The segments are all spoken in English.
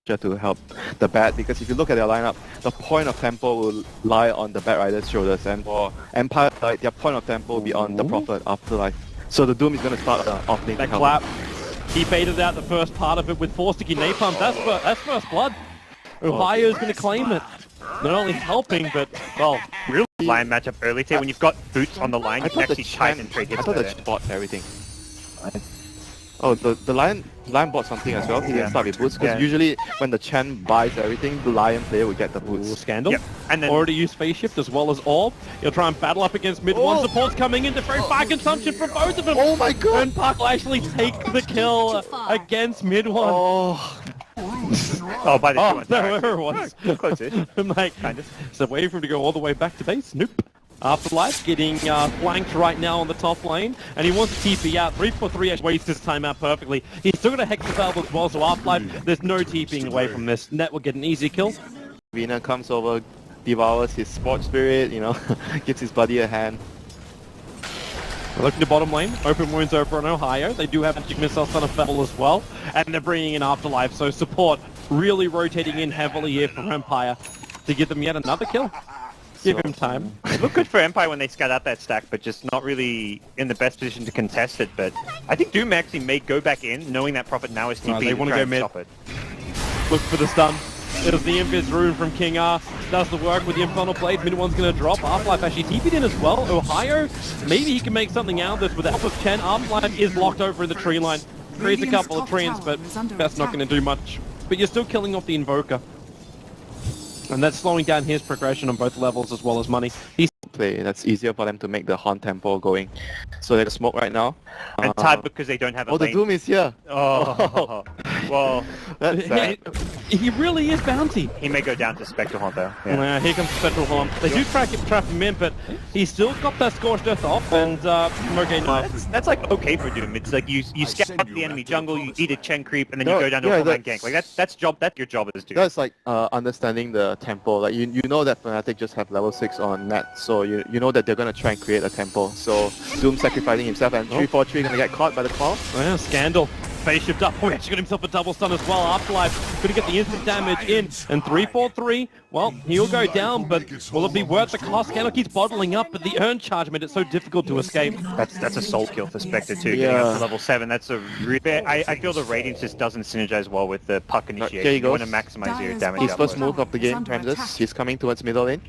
to help the bat, because if you look at their lineup, the point of tempo will lie on the Bat Rider's shoulders, and for Empire, like, their point of tempo will be on the Prophet Afterlife. So the Doom is going to start off lane. That clap. He baited out the first part of it with 4 sticky napalms. That's first blood. Ohio's going to claim it. Not only helping, but, well, real line matchup early tier. When you've got boots on the line, you can actually tight and trade hits. I thought the bot everything. Oh, the Lion bought something as well. He didn't start with boots, because usually when the Chen buys everything, the Lion player will get the boots. Ooh, Scandal. Yep. And then already used Phase Shift as well as Orb. He'll try and battle up against mid one. Support's coming in to very fire consumption from both of them. Oh my god! And Park will actually take the kill against mid one. Oh, by the there it was. Close-ish. I'm like, so waiting for him to go all the way back to base. Nope. Afterlife getting flanked right now on the top lane, and he wants to TP out. 3-4-3 wastes his time out perfectly. He's still got a Hex Valve as well, so Afterlife, there's no TPing away from this. Net will get an easy kill. Vina comes over, devours his Sport Spirit, you know, gives his buddy a hand. Looking to bottom lane, open wounds over on Ohio. They do have Magic Missile, Son of Fable as well, and they're bringing in Afterlife, so support really rotating in heavily here for Empire to give them yet another kill. Give him time. It looked good for Empire when they scat out that stack, but just not really in the best position to contest it. But I think Doom actually may go back in, knowing that Prophet now is TP. They want to go mid. Stop it. Look for the stun. It was the Invis rune from King R. Does the work with the Infernal Blade. Mid one's going to drop. Afterlife actually TP'd in as well. Ohio, maybe he can make something out of this with the help of Chen. Afterlife is blocked over in the tree line. Creates a couple of treants, but that's not going to do much. But you're still killing off the Invoker. And that's slowing down his progression on both levels as well as money. He's play. That's easier for them to make the Haunt tempo going. So they're smoke right now. And tied because they don't have a lane. The Doom is here. Oh, well, that's sad. He really is bounty. He may go down to Spectral Haunt though. Yeah, here comes Spectral Haunt. They do trap him in, but he's still got that Scorched Earth off, and okay, no. That's like okay for Doom. It's like you scout the enemy jungle, you eat a Chen creep, and then you go down to a full-man gank. Like that's your job as Doom. That's like understanding the tempo. Like you know that Fnatic just have level 6 on net, so you know that they're gonna try and create a tempo. So Doom sacrificing himself, and 3-4-3 gonna get caught by the call. Oh yeah, Scandal. Phase shift up. Oh, he actually got himself a double stun as well. Afterlife gonna get the instant damage in. And 3-4-3, well, he'll go down, but will it be worth the cost? Scandal keeps bottling up, but the urn charge made it so difficult to escape. That's a soul kill for Spectre too, getting up to level 7. That's a I feel the Radiance just doesn't synergize well with the puck initiation. You want to maximize your damage. His first move of the game, Ramses. He's coming towards middle lane.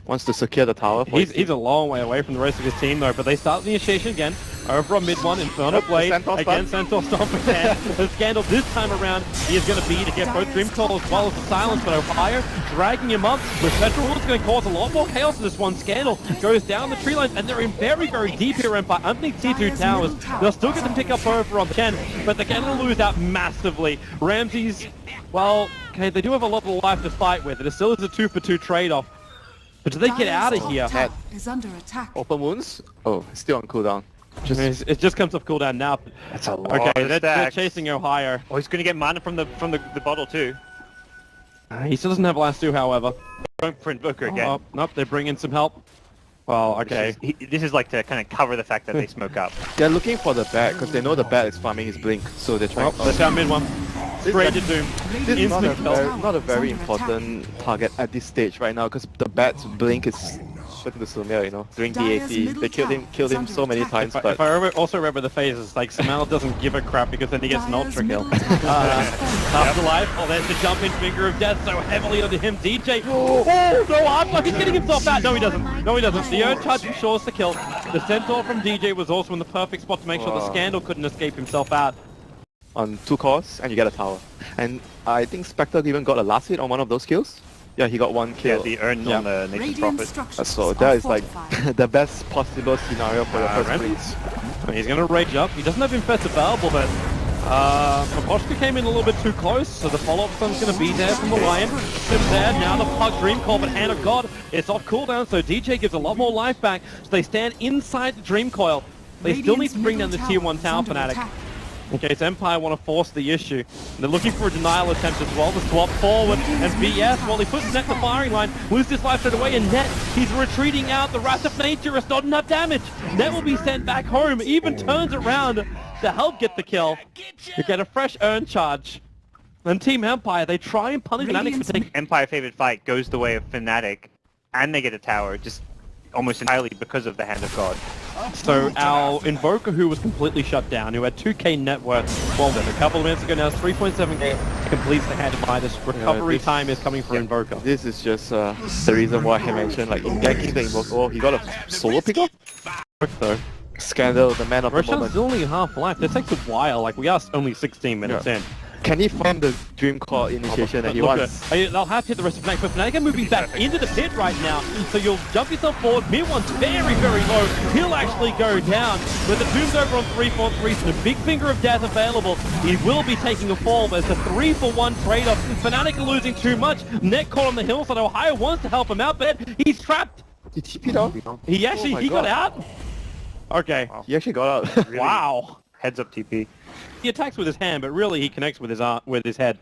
Wants to secure the tower. He's a long way away from the rest of his team though, but they start the initiation again. Over on mid one, Infernal Blade, again Centaur Stomp again. The Scandal this time around, he is going to be to get both Dream Coil as well as the Silence, but Ohio dragging him up with Petrol is going to cause a lot more chaos in this one. Scandal goes down the tree line, and they're in very, very deep here, Empire, underneath T2 towers. They'll still get them pick up over on the Chen, but they're going to lose out massively. Ramses, well, okay, they do have a lot of life to fight with. It still is a 2-for-2 trade-off. But do they get out of here? Is under attack. Open wounds? Oh, it's still on cooldown. It just comes off cooldown now. That's a lot. Okay, they're chasing Ohio. Oh, he's going to get mana from the bottle too. He still doesn't have last two, however. Going for Invoker again. Oh, nope, they bring in some help. Well, okay. This is like to kind of cover the fact that they smoke up. They're looking for the bat because they know the bat is farming his blink, so they're trying. They're down mid one. Straight to Doom. This is not a very important target at this stage right now because the bat's blink is put into Sumail, you know, during DAT. They killed him so many times. But if I also remember the phases, like Sumail doesn't give a crap because then he gets an ultra kill. Afterlife, oh, there's the jump in Finger of Death so heavily onto him. DJ, oh no, Afterlife, he's getting himself out. No, he doesn't. No, he doesn't. The urn charge ensures the kill. The Centaur from DJ was also in the perfect spot to make sure the Scandal couldn't escape himself out. On 2 cores, and you get a tower. And I think Spectre even got a last hit on one of those kills. Yeah, he got 1 kill. Yeah, the urn on the Nation Prophet. So that is like the best possible scenario for the first place. He's going to rage up. He doesn't have Infest available, but Maposhka came in a little bit too close, so the follow-up stun's going to be there from the Lion. It's there, now the Pug Dream Coil, but Hand of God, it's off cooldown, so DJ gives a lot more life back. So they stand inside the Dream Coil. They still need to bring down the Tier 1 tower Fnatic. Okay, so Empire want to force the issue. They're looking for a denial attempt as well. The swap forward, and BS, while he puts Net the firing line, loses his life straight away, and Net, he's retreating out. The Wrath of Nature is not enough damage. Net will be sent back home, even turns around to help get the kill. You get a fresh urn charge. And Team Empire, they try and punish Fnatic for taking... Empire favored fight goes the way of Fnatic, and they get a tower just almost entirely because of the Hand of God. So our Invoker, who was completely shut down, who had 2k net worth, well then a couple of minutes ago now, it's 3.7k, completes the Hand of Midas. Recovery time is coming for Invoker. This is just the reason why I mentioned, like, in ganking the Invoker, oh, he got a solo pick up? Though. Scandal, the man of the moment. Roshan's only half life. This takes a while, like we are only 16 minutes in. Can he find the Dream Core initiation that he wants? They'll have to hit the rest of Fnatic, but Fnatic are moving back into the pit right now, so you'll jump yourself forward. Mid-one's very, very low. He'll actually go down, but the Doom's over on 3-4-3, so the big finger of death available. He will be taking a fall, but it's a 3-for-1 trade-off. Fnatic are losing too much. Net caught on the hill, so Ohio wants to help him out, but he's trapped. He TP'd out? He actually, got out? Okay. Wow. He actually got out. Really? Wow. Heads up TP. He attacks with his hand, but really he connects with his head.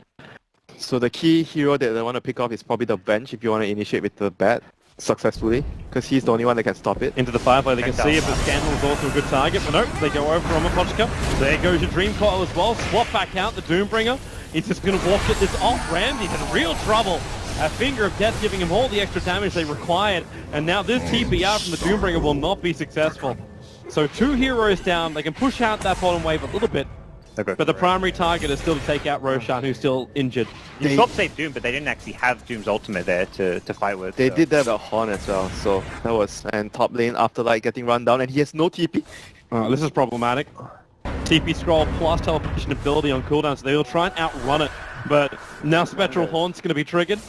So the key hero that I want to pick off is probably the bench if you want to initiate with the bat successfully, because he's the only one that can stop it. Into the Firefly, they can see if the Scandal is also a good target, but nope, they go over on Mapochka. There goes your Dream Coil as well, swap back out the Doombringer. He's just going to walk this off. Ramsey's in real trouble. A Finger of Death giving him all the extra damage they required, and now this TPR from the Doombringer will not be successful. So 2 heroes down, they can push out that bottom wave a little bit, but the primary target is still to take out Roshan, who's still injured. You swapped save Doom, but they didn't actually have Doom's ultimate there to fight with. They did that with Horn as well, so that was... And top lane after like getting run down, and he has no TP. This is problematic. TP scroll plus teleportation ability on cooldown, so they'll try and outrun it. But now Spectral Horn's going to be triggered.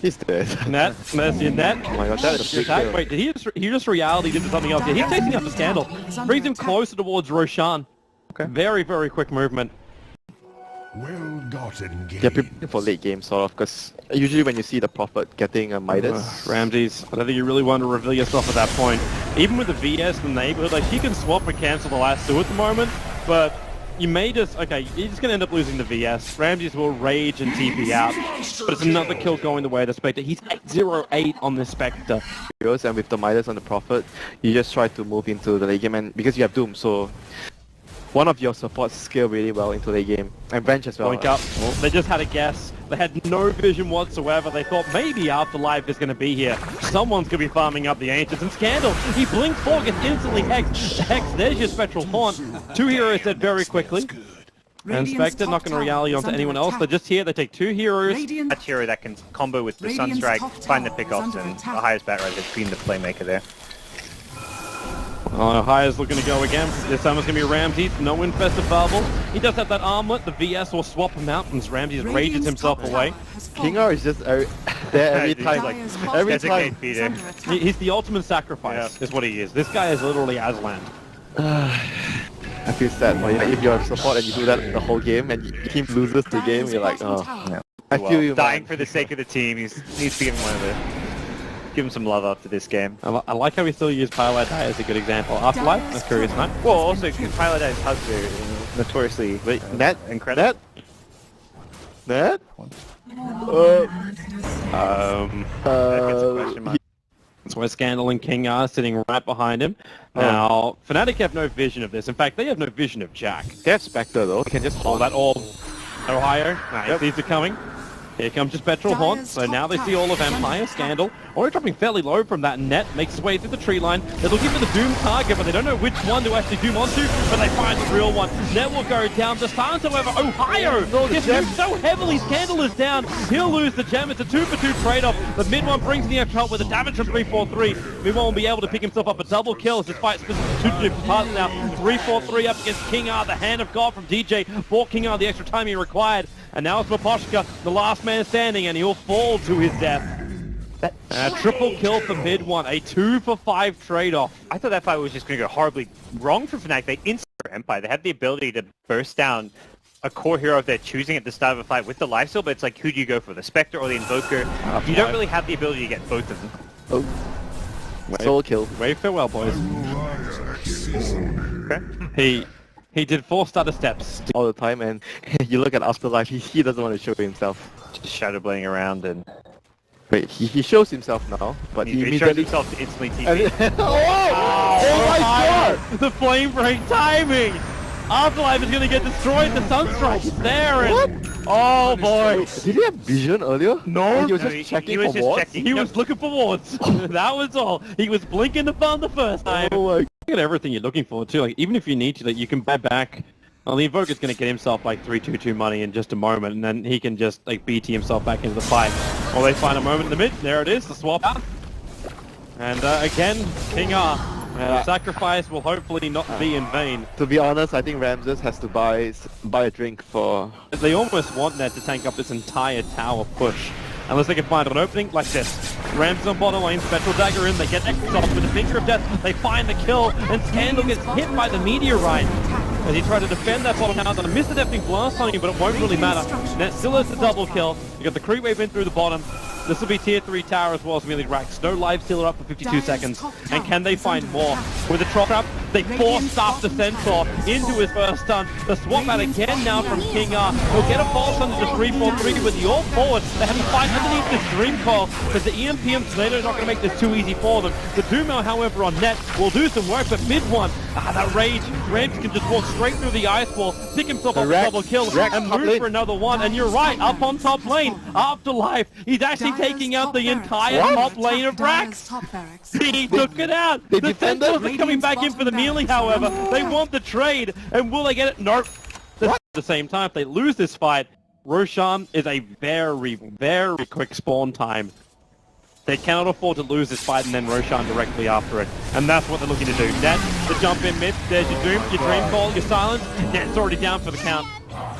He's dead. Net, there's your Net. Oh my god, that is a big kill. Wait, did he just reality did something else? Yeah, he's chasing up the Scandal. Brings him closer towards Roshan. Okay. Very, very quick movement. Well gotten game. They're preparing for late game, sort of, because usually when you see the Prophet getting a Midas... Ramses, I don't think you really want to reveal yourself at that point. Even with the VS in the neighborhood, like, he can swap and cancel the last 2 at the moment, but you may just... Okay, you're just going to end up losing the VS. Ramses will rage and TP out, but it's another kill going the way of the Spectre. He's 8-0-8 on this Spectre. And with the Midas on the Prophet, you just try to move into the late game, and because you have Doom, so... One of your supports scale really well into late game. And bench as well. Blink up. They just had a guess. They had no vision whatsoever. They thought maybe Afterlife is going to be here. Someone's going to be farming up the Ancients. And Scandal, he blinks forward, gets instantly hexed. There's your Spectral Haunt. 2 heroes dead very quickly. And Spectre not going to reality onto anyone else. They're just here. They take 2 heroes. That hero that can combo with the Sunstrike, find the pickoffs, and the highest bat right has been the playmaker there. Hire's looking to go again. This time it's going to be Ramsey. No infested bubble. He does have that armlet. The VS will swap him out since Ramsey rages himself away. Kinger is just there every time. Like, every time. He's the ultimate sacrifice, is what he is. This guy is literally Aslan. I feel sad for you. If you're a support and you do that the whole game and your team loses the game, you're like, oh. Yeah. I feel you, dying man. for the sake of the team. He needs to give him one of the... Give him some love after this game. I like how we still use Pilot Die as a good example. Afterlife, that's curious, man. Well, also, Pilot Die's hugs are notoriously incredible. Net? That's where Scandal and King are sitting right behind him. Now, Fnatic have no vision of this. In fact, they have no vision of Jack. They have Spectre though. They can just hold that orb. Ohio, nice. These are coming. Here comes your Spectral Haunt, so now they see all of Empire. Scandal, already dropping fairly low from that Net, makes his way through the tree line. They're looking for the Doom target, but they don't know which one to actually Doom onto, but they find the real one. Net will go down. The stance, however, Ohio gets moved so heavily. Scandal is down. He'll lose the gem. It's a 2-for-2 trade-off. The mid one brings in the extra help with the damage from 3-4-3. Mid one will be able to pick himself up a double kill as this fight splits into 2 different parts now. 3-4-3 up against King R, the hand of God from DJ. Bought King R the extra time he required. And now it's Mapochka, the last man standing, and he'll fall to his death. Triple kill for mid one, a 2-for-5 trade-off. I thought that fight was just going to go horribly wrong for Fnatic. They instant Empire. They have the ability to burst down a core hero if they're choosing at the start of a fight with the lifesteal, but it's like, who do you go for, the Spectre or the Invoker? You don't really have the ability to get both of them. Solo kill. Wave farewell, boys. Okay. He did 4 starter steps all the time, and you look at Afterlife, he doesn't want to show himself. Just shadow blading around and... Wait, he shows himself now, but he shows immediately... himself to instantly TP. Oh my god! The flame break timing! Afterlife is going to get destroyed. The Sunstrike is there. And, oh boy. Did he have vision earlier? No. He was No, just checking he was for just wards? checking. He was looking for wards. That was all. He was blinking the phone the first time. Oh my. Look at everything you're looking for too. Like even if you need to, like you can buy back. Well, the Invoker's going to get himself like 3/2/2 money in just a moment, and then he can just like BT himself back into the fight. Or they find a moment in the mid. There it is, the swap out. And again, King R. The sacrifice will hopefully not be in vain. To be honest, I think Ramses has to buy a drink for... They almost want Ned to tank up this entire tower push. Unless they can find an opening like this. Ramses on bottom lane, Spectral Dagger in, they get X off with the Finger of Death, they find the kill, and Scandal gets hit by the Meteorite. As he tried to defend that bottom house, and I missed the Deathing Blast on him, but it won't really matter. Net still has the double kill. You got the creep wave in through the bottom. This will be tier 3 tower as well as melee racks. No live stealer up for 52 seconds. And can they find more? With the Troll Trap, they force off the Centaur into his first stun. The swap out again now from King R. He'll get a false under the 3-4-3 with the all forward. They have to fight underneath this Dream Coil because the EMP and Tornado is not going to make this too easy for them. The Doomel, however, on net will do some work, but mid one, that Rage, Ramsey can just walk straight through the ice wall, pick himself up a double kill, and move for another one. And you're right, up on top lane, Afterlife, he's actually taking out the entire top lane of Rax. He took it out. The Centaurs are coming back in for the melee, however. They want the trade, and will they get it? Nope. At the same time, if they lose this fight, Roshan is a very, very quick spawn time. They cannot afford to lose this fight and then Roshan directly after it. And that's what they're looking to do. Net, the jump in mid, there's your Doom, your Dream Call, your Silence. Net's already down for the count.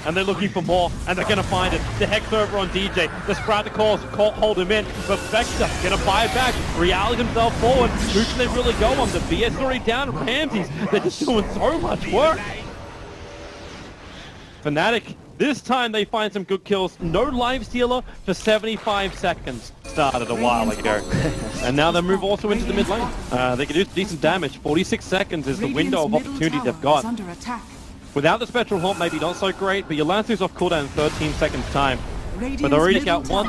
And they're looking for more, and they're going to find it. The Hex over on DJ, the Sprout calls, hold him in, but Vector going to buy it back, reality himself forward. Who can they really go on? The BS already down, Ramses, they're just doing so much work. Fnatic, this time they find some good kills. No live stealer for 75 seconds. Started a while ago. And now they move also into the mid lane. They can do decent damage. 46 seconds is the window of opportunity they've got. Without the Spectral Haunt, maybe not so great, but your Lancer's off cooldown in 13 seconds time. But they already got one.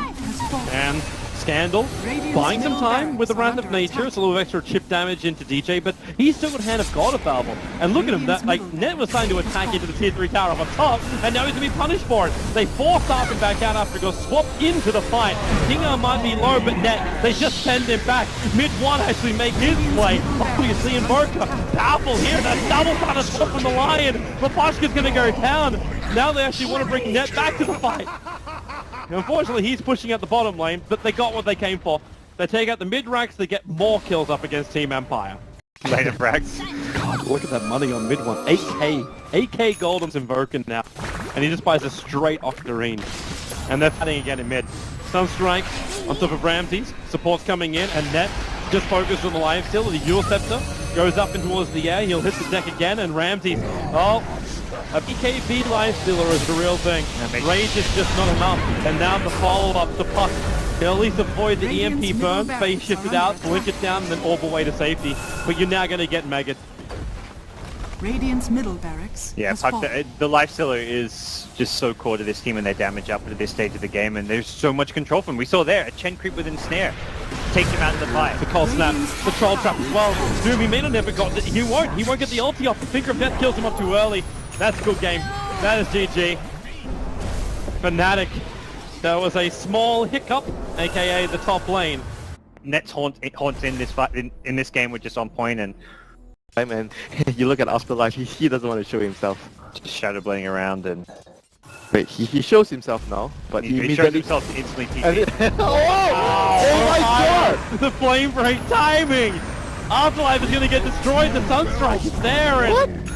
And Scandal, buying some time with the Wrath of Nature. It's a little extra chip damage into DJ, but he's still got Hand of God available. And look at him, that like Net was starting to attack into the tier 3 tower up on top, and now he's going to be punished for it. They force Arthur back out after he got swapped into the fight. King R might be low, but Net, they just send him back. Mid one actually make his play. Oh, you see Invoker, powerful here, that double thunder swap from the Lion. Lapashka's going to go down. Now they actually want to bring Net back to the fight. Unfortunately, he's pushing out the bottom lane, but they got what they came for. They take out the mid-racks, they get more kills up against Team Empire. Later frags. God, look at that money on mid one. 8k. 8k gold on Invoker now. And he just buys a straight Octarine. And they're fighting again in mid. Sunstrike on top of Ramses. Support's coming in, and Net just focused on the Lion still. The Eul Scepter goes up and towards the air. He'll hit the deck again, and Ramses... Oh... A BKB life stealer is the real thing. Rage is just not enough. And now the follow-up, the puck. They'll at least avoid the EMP burn, phase shift it out, blink it down, and then orb away to safety. But you're now going to get Maggot. Radiant's middle barracks. Yeah, Puck, the life stealer is just so core to this team and their damage up at this stage of the game, and there's so much control from him. We saw there, a Chen creep within snare. Takes him out of the fight. The cold snap, the troll trap as well. Doomy may not never got it. He won't get the ulti off. The Finger of Death kills him up too early. That's a good game. That is GG. Fnatic. There was a small hiccup, aka the top lane. Net's haunts in this fight in this game were just on point, and Hey man, you look at Afterlife, he doesn't want to show himself. just shadow blading around, and Wait, he shows himself now, but he he shows immediately... himself instantly TP. Oh my god! The flame break timing! Afterlife is going to get destroyed, the Sunstrike is there, and...